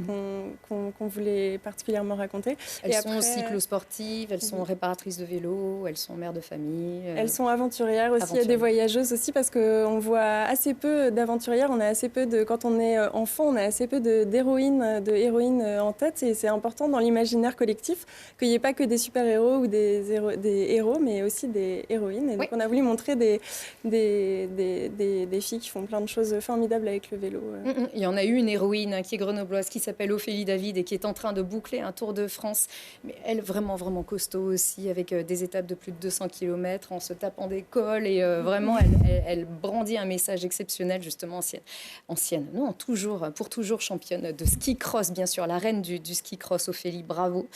qu'on voulait particulièrement raconter. Elles sont cyclosportives, elles sont réparatrices de vélo, elles sont mères de famille. Elles sont aventurières aussi, il y a des voyageuses aussi, parce qu'on voit assez peu d'aventurières. On a assez peu quand on est enfant, on a assez peu d'héroïnes en tête. Et c'est important dans l'imaginaire collectif qu'il n'y ait pas que des super-héros ou des héros, mais aussi des héroïnes. Et donc on a voulu montrer des filles qui font plein de choses formidables avec le vélo. Il y en a une héroïne qui est grenobloise, qui s'appelle Ophélie David et qui est en train de boucler un Tour de France. Mais elle, vraiment, vraiment costaud aussi, avec des étapes de plus de 200 km, en se tapant des cols. Et vraiment, elle brandit un message exceptionnel, justement, pour toujours championne de ski cross, bien sûr, la reine du ski cross, Ophélie, bravo.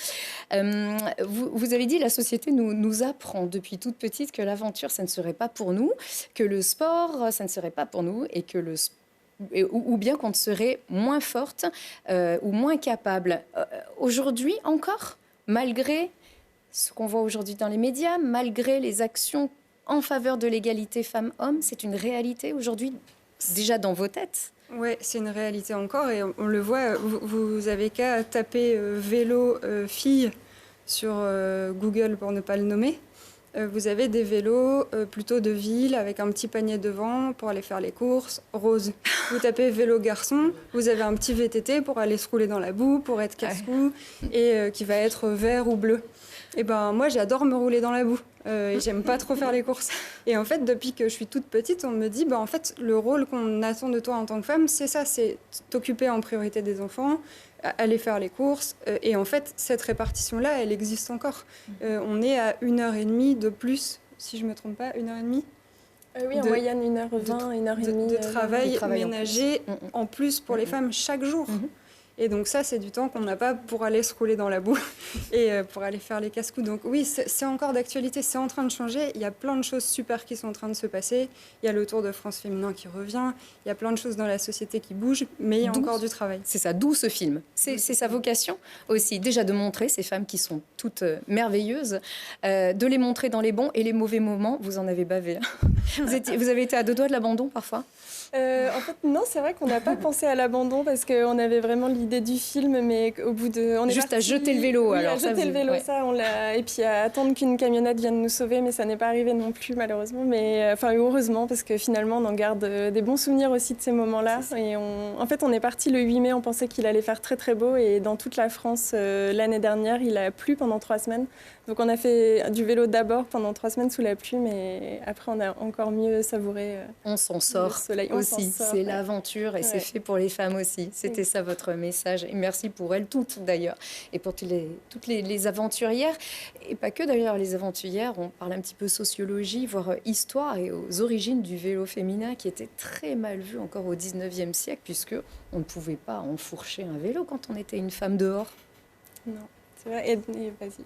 Vous avez dit la société nous apprend depuis toute petite que l'aventure, ça ne serait pas pour nous, que le sport, ça ne serait pas pour nous et que ou bien qu'on serait moins forte ou moins capable. Aujourd'hui encore, malgré ce qu'on voit aujourd'hui dans les médias, malgré les actions en faveur de l'égalité femmes-hommes, c'est une réalité aujourd'hui, déjà dans vos têtes. Oui, c'est une réalité encore et on le voit. Vous avez qu'à taper vélo fille sur Google pour ne pas le nommer. Vous avez des vélos plutôt de ville avec un petit panier devant pour aller faire les courses, rose. Vous tapez vélo garçon, vous avez un petit VTT pour aller se rouler dans la boue, pour être casse-cou et qui va être vert ou bleu. Et ben moi j'adore me rouler dans la boue et j'aime pas trop faire les courses. Et en fait depuis que je suis toute petite, on me dit en fait le rôle qu'on attend de toi en tant que femme, c'est ça, c'est t'occuper en priorité des enfants, aller faire les courses. Et en fait cette répartition-là, elle existe encore. On est à 1h30 de plus, si je me trompe pas, 1h30. Oui, en moyenne 1h20, 1h30 de travail ménager en plus pour les femmes chaque jour. Et donc ça, c'est du temps qu'on n'a pas pour aller se rouler dans la boue et pour aller faire les casse-coups. Donc oui, c'est encore d'actualité, c'est en train de changer. Il y a plein de choses super qui sont en train de se passer. Il y a le Tour de France féminin qui revient. Il y a plein de choses dans la société qui bougent, mais il y a encore du travail. C'est ça, d'où ce film. C'est sa vocation aussi, déjà de montrer ces femmes qui sont toutes merveilleuses, de les montrer dans les bons et les mauvais moments. Vous en avez bavé. Vous avez été à 2 doigts de l'abandon parfois? En fait, non, c'est vrai qu'on n'a pas pensé à l'abandon parce qu'on avait vraiment l'idée du film, mais au bout de... On est juste parti... à jeter le vélo, oui, alors. à jeter le vélo, ça, on l'a... Et puis à attendre qu'une camionnette vienne nous sauver, mais ça n'est pas arrivé non plus, malheureusement. Mais enfin, heureusement, parce que finalement, on en garde des bons souvenirs aussi de ces moments-là. Et en fait, on est parti le 8 mai, on pensait qu'il allait faire très, très beau. Et dans toute la France, l'année dernière, il a plu pendant 3 semaines. Donc on a fait du vélo d'abord pendant 3 semaines sous la pluie, mais après, on a encore mieux savouré on s'en sort le soleil. Aussi, c'est l'aventure et c'est fait pour les femmes aussi. C'était ça votre message. Et merci pour elles toutes d'ailleurs. Et pour toutes les aventurières. Et pas que d'ailleurs les aventurières. On parle un petit peu sociologie, voire histoire et aux origines du vélo féminin qui était très mal vu encore au 19e siècle puisque on ne pouvait pas enfourcher un vélo quand on était une femme dehors. Non, c'est vrai. Et vas-y.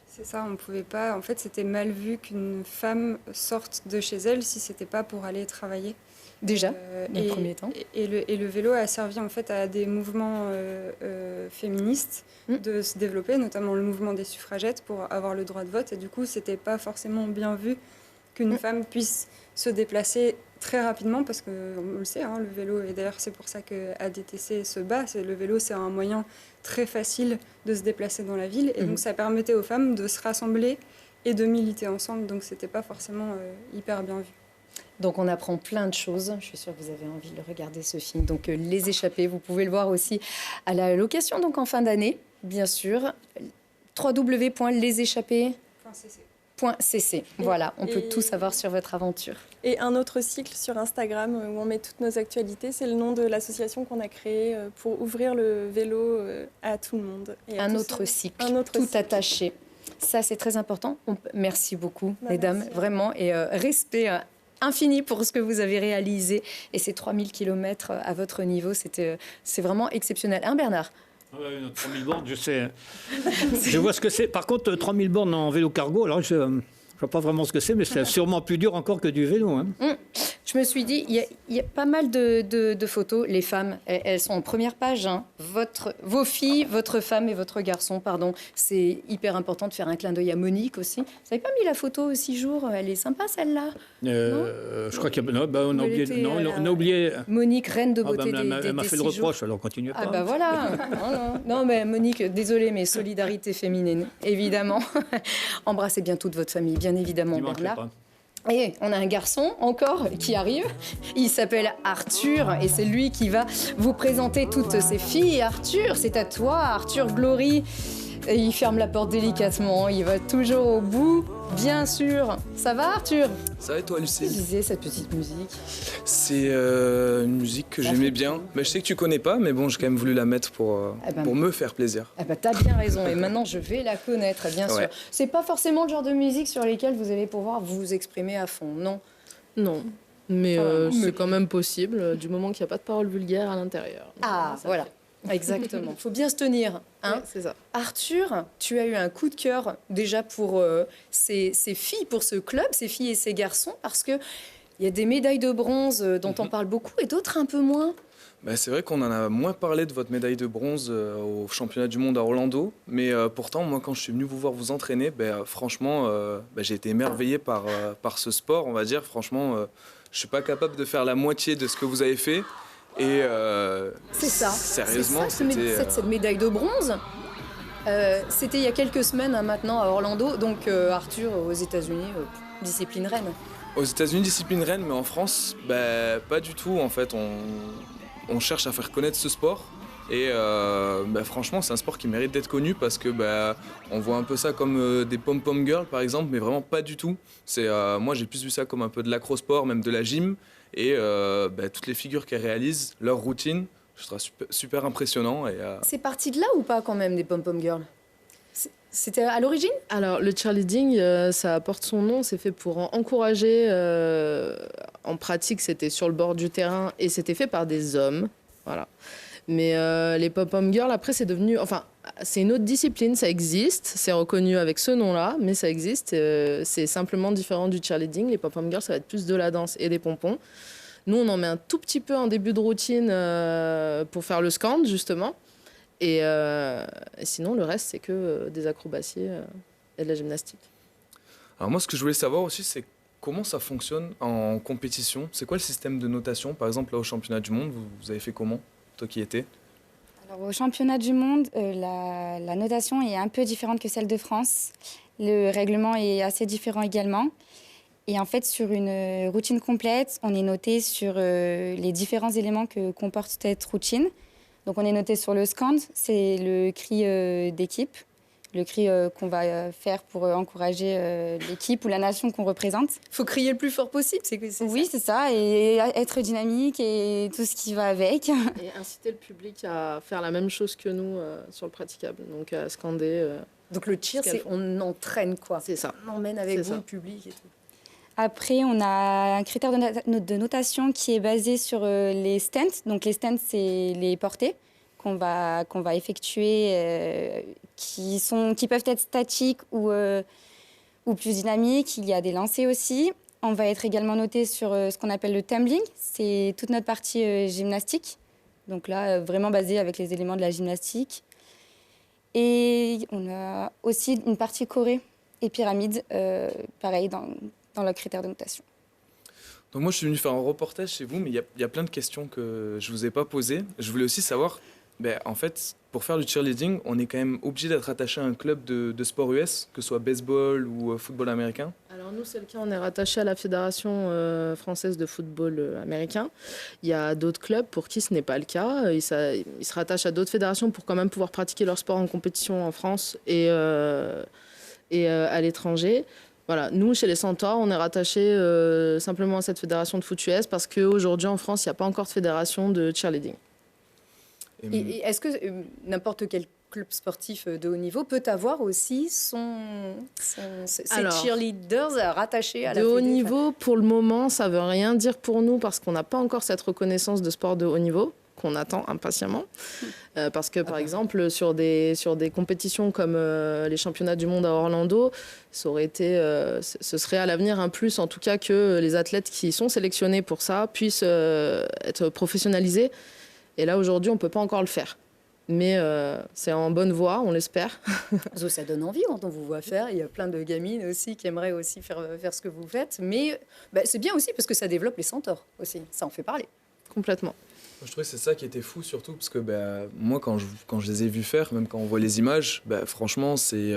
C'est ça, on ne pouvait pas. En fait, c'était mal vu qu'une femme sorte de chez elle si c'était pas pour aller travailler. Déjà, dans le premier temps. Et le vélo a servi en fait à des mouvements féministes de se développer, notamment le mouvement des suffragettes pour avoir le droit de vote. Et du coup, c'était pas forcément bien vu qu'une femme puisse se déplacer très rapidement parce qu'on le sait, le vélo, et d'ailleurs c'est pour ça que ADTC se bat, le vélo c'est un moyen très facile de se déplacer dans la ville et donc ça permettait aux femmes de se rassembler et de militer ensemble, donc c'était pas forcément hyper bien vu. Donc on apprend plein de choses. Je suis sûre que vous avez envie de regarder ce film. Donc Les Échappés, vous pouvez le voir aussi à la location, donc en fin d'année, bien sûr. www.leséchappés.cc. Voilà, on peut tout savoir sur votre aventure. Et un autre cycle sur Instagram où on met toutes nos actualités. C'est le nom de l'association qu'on a créée pour ouvrir le vélo à tout le monde. Et un autre cycle, tout attaché. Ça, c'est très important. Merci beaucoup, mesdames, vraiment. Et respect infini pour ce que vous avez réalisé. Et ces 3000 km à votre niveau, c'est vraiment exceptionnel. Hein, Bernard ? 3000 bornes, je sais. Je vois ce que c'est. Par contre, 3000 bornes en vélo cargo, alors je ne vois pas vraiment ce que c'est, mais c'est sûrement plus dur encore que du vélo. Hein. Je me suis dit, il y a pas mal de photos. Les femmes, elles sont en première page. Hein. Vos filles, votre femme et votre garçon, pardon. C'est hyper important de faire un clin d'œil à Monique aussi. Vous n'avez pas mis la photo 6 jours? Elle est sympa, celle-là. Je crois qu'on a oublié. Monique, reine de beauté elle m'a fait le reproche, alors continuez pas. Ah bah voilà. non, mais Monique, désolée, mais solidarité féminine, évidemment. Embrassez bien toute votre famille, bien évidemment, Bernard. Et on a un garçon encore qui arrive, il s'appelle Arthur et c'est lui qui va vous présenter toutes ses filles. Arthur, c'est à toi, Arthur Glory. Et il ferme la porte délicatement, il va toujours au bout, bien sûr. Ça va, Arthur? Ça va et toi, Lucie? Je disais cette petite musique. C'est une musique que j'aimais bien. Mais je sais que tu connais pas, mais bon, j'ai quand même voulu la mettre pour me faire plaisir. T'as bien raison, et maintenant je vais la connaître, bien sûr. C'est pas forcément le genre de musique sur lesquelles vous allez pouvoir vous exprimer à fond, non? Non. Mais c'est quand même possible, du moment qu'il n'y a pas de paroles vulgaires à l'intérieur. Ah, voilà. Exactement. Il faut bien se tenir. Hein. Ouais, c'est ça. Arthur, tu as eu un coup de cœur déjà pour ces filles, pour ce club, ces filles et ces garçons, parce qu'il y a des médailles de bronze dont on parle beaucoup et d'autres un peu moins. Bah, c'est vrai qu'on en a moins parlé de votre médaille de bronze au championnat du monde à Orlando, mais pourtant, moi, quand je suis venu vous voir vous entraîner, franchement, j'ai été émerveillé par ce sport, on va dire. Franchement, je suis pas capable de faire la moitié de ce que vous avez fait. Et c'est ça. Sérieusement, cette médaille de bronze. C'était il y a quelques semaines maintenant à Orlando, donc Arthur aux États-Unis, discipline reine. Aux États-Unis, discipline reine, mais en France, pas du tout. En fait, on cherche à faire connaître ce sport. Et franchement, c'est un sport qui mérite d'être connu parce que on voit un peu ça comme des pom-pom girls, par exemple, mais vraiment pas du tout. Moi, j'ai plus vu ça comme un peu de l'acro-sport, même de la gym. Et toutes les figures qu'elles réalisent, leur routine, je trouve super impressionnant. C'est parti de là ou pas quand même, des pom-pom girls? C'était à l'origine? Alors, le cheerleading, ça porte son nom. C'est fait pour encourager. En pratique, c'était sur le bord du terrain et c'était fait par des hommes. Voilà. Mais les pom-pom girls, après, c'est devenu... Enfin, c'est une autre discipline, ça existe. C'est reconnu avec ce nom-là, mais ça existe. C'est simplement différent du cheerleading. Les pom-pom girls, ça va être plus de la danse et des pompons. Nous, on en met un tout petit peu en début de routine pour faire le scand, justement. Et sinon, le reste, c'est que des acrobaties et de la gymnastique. Alors moi, ce que je voulais savoir aussi, c'est comment ça fonctionne en compétition. C'est quoi le système de notation? Par exemple, là, au championnat du monde, vous avez fait comment, toi qui étais? Alors, au championnat du monde, la notation est un peu différente que celle de France. Le règlement est assez différent également. Et en fait, sur une routine complète, on est noté sur les différents éléments que comporte cette routine. Donc, on est noté sur le scand, c'est le cri d'équipe, le cri qu'on va faire pour encourager l'équipe ou la nation qu'on représente. Il faut crier le plus fort possible, oui, c'est ça, et être dynamique et tout ce qui va avec. Et inciter le public à faire la même chose que nous sur le praticable, donc à scander. Donc le cheer, c'est on entraîne quoi. C'est ça. On emmène avec vous le public et tout. Après, on a un critère de notation qui est basé sur les stents. Donc les stents, c'est les portées qu'on va effectuer, qui peuvent être statiques ou plus dynamiques. Il y a des lancers aussi. On va être également noté sur ce qu'on appelle le tumbling. C'est toute notre partie gymnastique. Donc là, vraiment basé avec les éléments de la gymnastique. Et on a aussi une partie choré et pyramide, pareil, dans le critère de notation. Donc moi, je suis venu faire un reportage chez vous, mais il y a plein de questions que je ne vous ai pas posées. Je voulais aussi savoir, en fait, pour faire du cheerleading, on est quand même obligé d'être attaché à un club de sport US, que ce soit baseball ou football américain. Alors nous, c'est le cas, on est rattaché à la Fédération française de football américain. Il y a d'autres clubs pour qui ce n'est pas le cas. Ils se rattachent à d'autres fédérations pour quand même pouvoir pratiquer leur sport en compétition en France et à l'étranger. Voilà, nous, chez les Centaures, on est rattachés simplement à cette fédération de foot US parce qu'aujourd'hui, en France, il n'y a pas encore de fédération de cheerleading. Et est-ce que n'importe quel club sportif de haut niveau peut avoir aussi ses cheerleaders rattachés à la fédération? De haut niveau, pour le moment, ça ne veut rien dire pour nous parce qu'on n'a pas encore cette reconnaissance de sport de haut niveau qu'on attend impatiemment. Parce que, par exemple, sur des compétitions comme les championnats du monde à Orlando, ce serait à l'avenir un plus, en tout cas, que les athlètes qui sont sélectionnés pour ça puissent être professionnalisés. Et là, aujourd'hui, on ne peut pas encore le faire. Mais c'est en bonne voie, on l'espère. Ça donne envie quand on vous voit faire. Il y a plein de gamines aussi qui aimeraient aussi faire ce que vous faites. Mais c'est bien aussi parce que ça développe les centaures aussi. Ça en fait parler. Complètement. Je trouvais que c'est ça qui était fou surtout parce que moi quand je les ai vus faire, même quand on voit les images, franchement c'est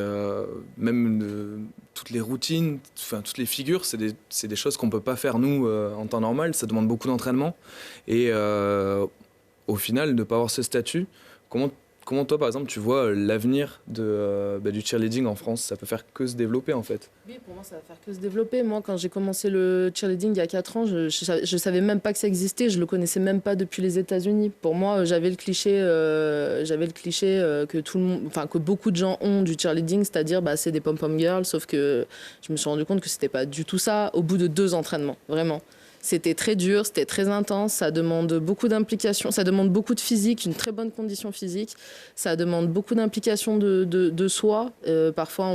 toutes les routines, toutes les figures, c'est des choses qu'on peut pas faire nous en temps normal. Ça demande beaucoup d'entraînement et au final ne pas avoir ce statut. Comment toi, par exemple, tu vois l'avenir du cheerleading en France? Ça peut faire que se développer, en fait. Oui, pour moi, ça va faire que se développer. Moi, quand j'ai commencé le cheerleading il y a 4 ans, je savais même pas que ça existait. Je le connaissais même pas depuis les États-Unis. Pour moi, j'avais le cliché que beaucoup de gens ont du cheerleading, c'est-à-dire c'est des pom-pom girls, sauf que je me suis rendu compte que c'était pas du tout ça au bout de 2 entraînements, vraiment. C'était très dur, c'était très intense, ça demande beaucoup d'implication, ça demande beaucoup de physique, une très bonne condition physique, ça demande beaucoup d'implication de soi. Parfois,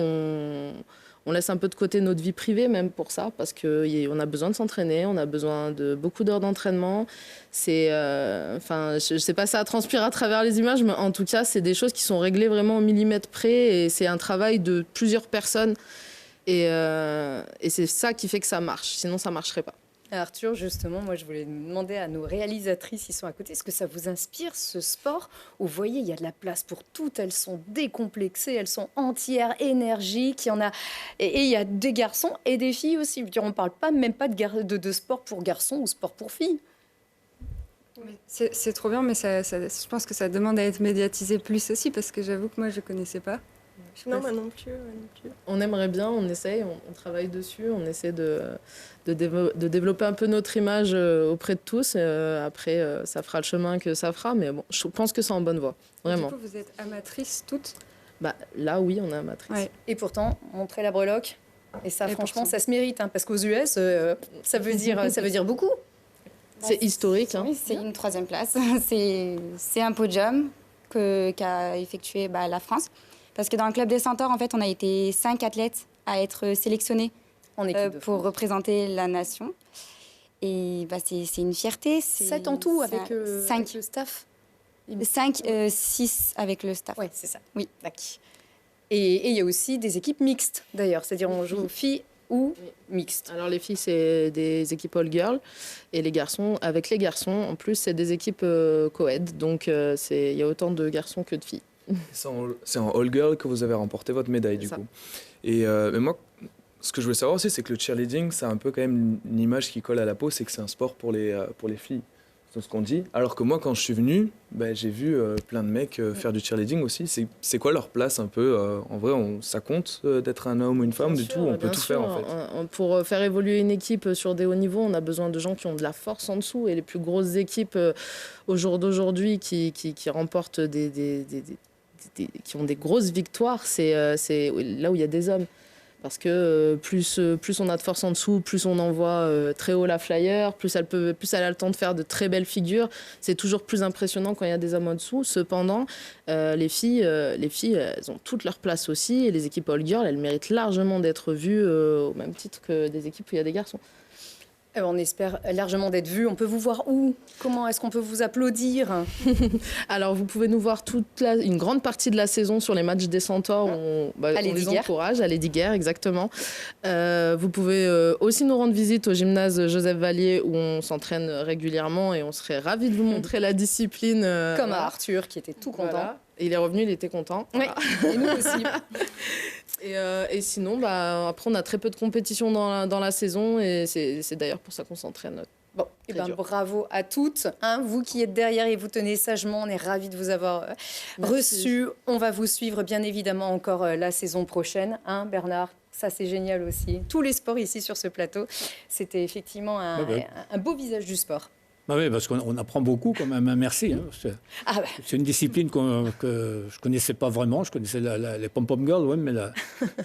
on laisse un peu de côté notre vie privée même pour ça, parce qu'on a besoin de s'entraîner, on a besoin de beaucoup d'heures d'entraînement. Je ne sais pas, ça transpire à travers les images, mais en tout cas, c'est des choses qui sont réglées vraiment au millimètre près, et c'est un travail de plusieurs personnes. Et c'est ça qui fait que ça marche, sinon ça ne marcherait pas. Arthur, justement, moi je voulais demander à nos réalisatrices qui sont à côté, est-ce que ça vous inspire ce sport où vous voyez, il y a de la place pour toutes, elles sont décomplexées, elles sont entières, énergiques, et il y a des garçons et des filles aussi. On ne parle même pas de sport pour garçons ou sport pour filles. C'est trop bien, mais je pense que ça demande à être médiatisé plus aussi, parce que j'avoue que moi je ne connaissais pas. Non, moi non plus. On aimerait bien, on essaye, on travaille dessus, on essaie de développer un peu notre image auprès de tous. Après, ça fera le chemin que ça fera, mais bon, je pense que c'est en bonne voie, vraiment. Du coup, vous êtes amatrices toutes? Là, oui, on est amatrices. Ouais. Et pourtant, montrer la breloque, et ça, franchement, ça se mérite, hein, parce qu'aux US, ça veut dire beaucoup. C'est historique. Hein. Oui, c'est une 3e place. C'est un podium qu'a effectué la France. Parce que dans le Club des Centaures, en fait, on a été 5 athlètes à être sélectionnés pour représenter la nation. Et c'est une fierté. 7 en tout avec le staff. 6 avec le staff. Oui, c'est ça. Oui. Et il y a aussi des équipes mixtes, d'ailleurs. C'est-à-dire on joue filles ou mixtes. Alors les filles, c'est des équipes all-girl. Et les garçons, avec les garçons, en plus, c'est des équipes co-ed. Donc il y a autant de garçons que de filles. C'est en all-girl que vous avez remporté votre médaille, du coup. Et mais moi, ce que je voulais savoir aussi, c'est que le cheerleading, c'est un peu quand même une image qui colle à la peau, c'est que c'est un sport pour les filles. C'est ce qu'on dit. Alors que moi, quand je suis venu, j'ai vu plein de mecs faire du cheerleading aussi. C'est quoi leur place un peu en vrai, ça compte d'être un homme ou une femme, du tout. On peut tout faire, en fait. Pour faire évoluer une équipe sur des hauts niveaux, on a besoin de gens qui ont de la force en dessous. Et les plus grosses équipes au jour d'aujourd'hui qui remportent qui ont des grosses victoires, c'est là où il y a des hommes. Parce que plus on a de force en dessous, plus on envoie très haut la flyer, plus elle a le temps de faire de très belles figures. C'est toujours plus impressionnant quand il y a des hommes en dessous. Cependant, les filles, elles ont toute leur place aussi. Et les équipes all-girl, elles méritent largement d'être vues au même titre que des équipes où il y a des garçons. On espère largement d'être vus. On peut vous voir où? Comment est-ce qu'on peut vous applaudir? Alors, vous pouvez nous voir une grande partie de la saison sur les matchs des Centaures. On les encourage, à Lesdiguières, exactement. Vous pouvez aussi nous rendre visite au gymnase Joseph Vallier, où on s'entraîne régulièrement, et on serait ravis de vous montrer la discipline. Comme à Arthur, qui était tout content. Voilà. Il est revenu, il était content. Oui, et nous aussi. Et sinon, après, on a très peu de compétition dans la saison, et c'est d'ailleurs pour ça qu'on s'entraîne. Bon, bravo à toutes, vous qui êtes derrière et vous tenez sagement, on est ravis de vous avoir reçus. On va vous suivre bien évidemment encore la saison prochaine, Bernard. Ça, c'est génial aussi. Tous les sports ici sur ce plateau, c'était effectivement un beau visage du sport. Oui, parce qu'on apprend beaucoup quand même, merci. C'est une discipline que je ne connaissais pas vraiment. Je connaissais les pom-pom girls, mais la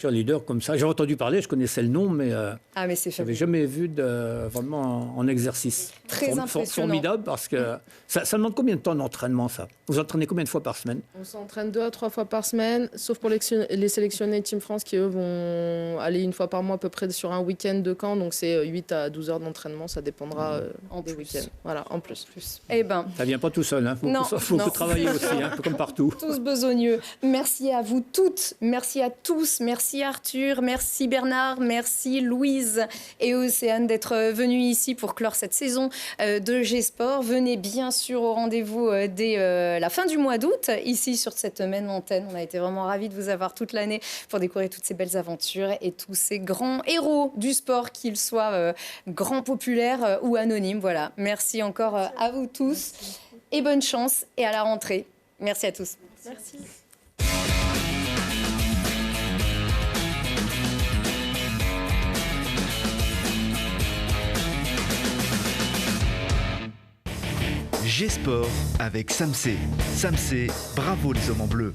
cheerleader comme ça. J'ai entendu parler, je connaissais le nom, mais je n'avais jamais vu vraiment en exercice. Très impressionnant. Formidable, parce que ça demande combien de temps d'entraînement, ça? Vous entraînez combien de fois par semaine? On s'entraîne 2 à 3 fois par semaine, sauf pour les sélectionnés Team France qui, eux, vont aller une fois par mois à peu près sur un week-end de camp. Donc c'est 8 à 12 heures d'entraînement, ça dépendra des week-ends. Voilà, en plus. Eh ben, ça ne vient pas tout seul, faut travailler aussi, un peu comme partout. Tous besogneux. Merci à vous toutes, merci à tous, merci Arthur, merci Bernard, merci Louise et Océane d'être venus ici pour clore cette saison de G-Sport. Venez bien sûr au rendez-vous dès la fin du mois d'août, ici sur cette même antenne. On a été vraiment ravis de vous avoir toute l'année pour découvrir toutes ces belles aventures et tous ces grands héros du sport, qu'ils soient grands populaires ou anonymes. Voilà, merci encore à vous tous et bonne chance et à la rentrée. Merci à tous. Merci. G-Sport avec Samsé. Samsé, bravo les hommes en bleu.